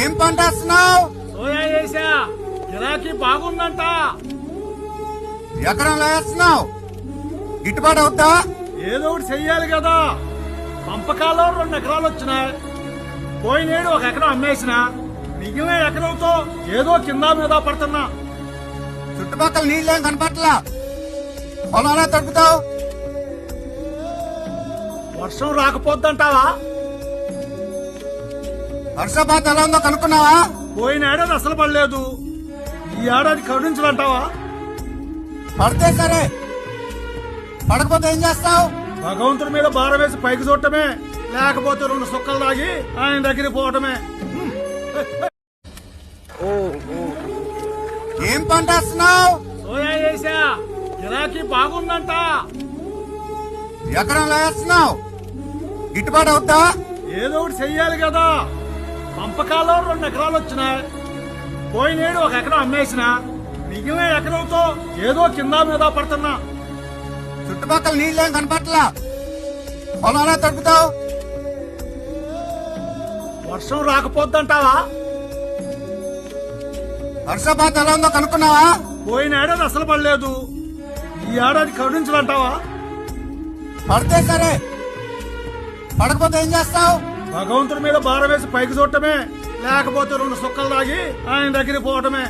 ఏం పంట వేస్తున్నావు? సోయా వేసా, గిరాకీ బాగుందంట. ఎకరంలో వేస్తున్నావు, గిట్టుబాటు అవుతా? ఏదో ఒకటి చెయ్యాలి కదా. పంపకాల్లో 2 ఎకరాలు వచ్చినాయి. పోయినేడు 1 ఎకరం అమ్మేసిన, మిగిలిన ఎకరంతో ఏదో కింద మీద పడుతున్నా. చుట్టుపక్కల నీళ్ళేం కనపట్లా, పొలంలో తడుపుతావు. వర్షం రాకపోద్దంటావా? వర్షపాతం ఎలా ఉందో కనుక్కున్నావా? పోయిన ఏడాది అసలు పడలేదు, ఈ ఏడాది కరుణించదంటావా? పడితే సరే, పడకపోతే ఏం చేస్తావు? భగవంతుడి మీద భారం వేసి పైకి చూడటమే, లేకపోతే 2 సుక్కలు తాగి ఆయన దగ్గరికి పోవటమే. ఏం పంట వేస్తున్నావు? సోయా వేసా, గిరాకీ బాగుందంట. ఎకరంలో వేస్తున్నావు, గిట్టుబాటు అవుతా? ఏదో ఒకటి చెయ్యాలి కదా. పంపకాల్లో 2 ఎకరాలు వచ్చినాయి. పోయినేడు 1 ఎకరం అమ్మేసిన, మిగిలిన ఎకరంతో ఏదో కింద మీద పడుతున్నా. చుట్టుపక్కల నీళ్ళేం కనపట్లా, పొలంలో తడుపుతావు. వర్షం రాకపోద్దంటావా? వర్షపాతం ఎలా ఉందో కనుక్కున్నావా? పోయిన ఏడాది అసలు పడలేదు, ఈ ఏడాది కరుణించదంటావా? పడితే సరే, పడకపోతే ఏం చేస్తావు? భగవంతుడి మీద భారం వేసి పైకి చూడటమే, లేకపోతే 2 సుక్కలు తాగి ఆయన దగ్గరికి పోవటమే.